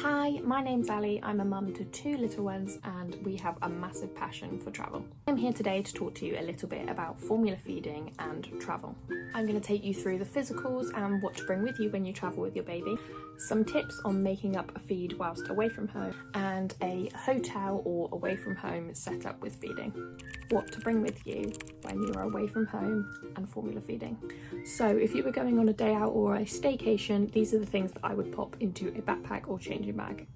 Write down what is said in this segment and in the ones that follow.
Hi, my name's Ali. I'm a mum to 2 little ones and we have a massive passion for travel. I'm here today to talk to you a little bit about formula feeding and travel. I'm going to take you through the physicals and what to bring with you when you travel with your baby, some tips on making up a feed whilst away from home, and a hotel or away from home setup with feeding. What to bring with you when you are away from home and formula feeding. So if you were going on a day out or a staycation, these are the things that I would pop into a backpack or changing bag.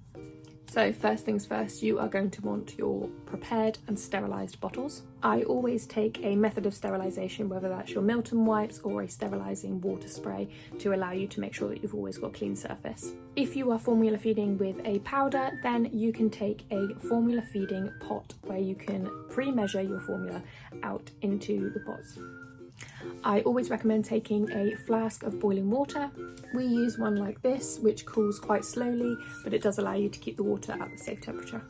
So first things first, you are going to want your prepared and sterilised bottles. I always take a method of sterilisation, whether that's your Milton wipes or a sterilising water spray, to allow you to make sure that you've always got a clean surface. If you are formula feeding with a powder, then you can take a formula feeding pot where you can pre-measure your formula out into the pots. I always recommend taking a flask of boiling water. We use one like this, which cools quite slowly, but it does allow you to keep the water at the safe temperature.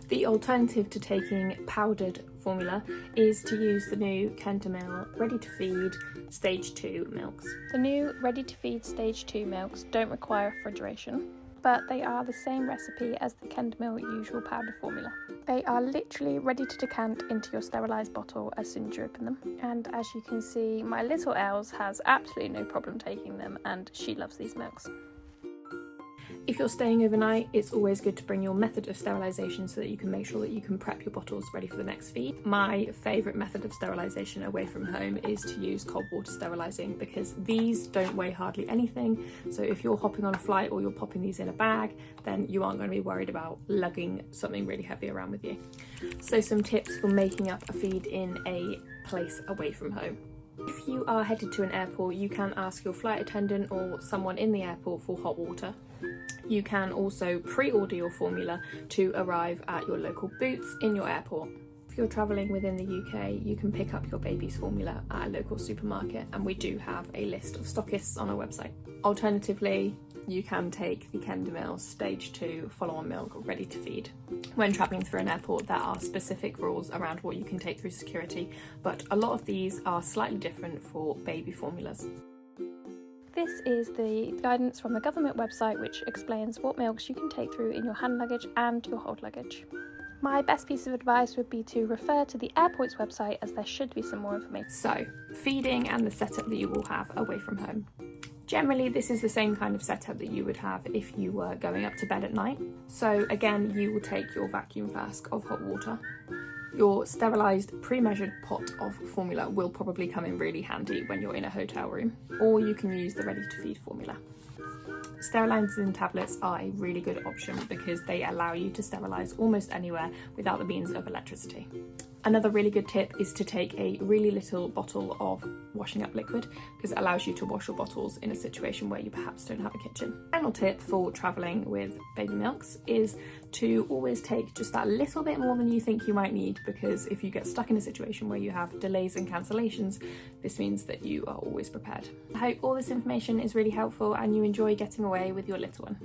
The alternative to taking powdered formula is to use the new Kendamil Ready to Feed Stage 2 milks. The new Ready to Feed Stage 2 milks don't require refrigeration, but they are the same recipe as the Kendamil usual powder formula. They are literally ready to decant into your sterilised bottle as soon as you open them. And as you can see, my little Els has absolutely no problem taking them and she loves these milks. If you're staying overnight, it's always good to bring your method of sterilisation so that you can make sure that you can prep your bottles ready for the next feed. My favourite method of sterilisation away from home is to use cold water sterilising, because these don't weigh hardly anything. So if you're hopping on a flight or you're popping these in a bag, then you aren't going to be worried about lugging something really heavy around with you. So some tips for making up a feed in a place away from home. If you are headed to an airport, you can ask your flight attendant or someone in the airport for hot water. You can also pre-order your formula to arrive at your local Boots in your airport. If you're travelling within the UK, you can pick up your baby's formula at a local supermarket, and we do have a list of stockists on our website. Alternatively, you can take the Kendamil Stage 2 follow-on milk ready to feed. When travelling through an airport, there are specific rules around what you can take through security, but a lot of these are slightly different for baby formulas. This is the guidance from the government website, which explains what milks you can take through in your hand luggage and your hold luggage. My best piece of advice would be to refer to the airport's website, as there should be some more information. So, feeding and the setup that you will have away from home. Generally, this is the same kind of setup that you would have if you were going up to bed at night. So again, you will take your vacuum flask of hot water. Your sterilised pre-measured pot of formula will probably come in really handy when you're in a hotel room, or you can use the ready-to-feed formula. Sterilising tablets are a really good option because they allow you to sterilise almost anywhere without the means of electricity. Another really good tip is to take a really little bottle of washing up liquid, because it allows you to wash your bottles in a situation where you perhaps don't have a kitchen. Final tip for travelling with baby milks is to always take just that little bit more than you think you might need, because if you get stuck in a situation where you have delays and cancellations, this means that you are always prepared. I hope all this information is really helpful and you enjoy getting away with your little one.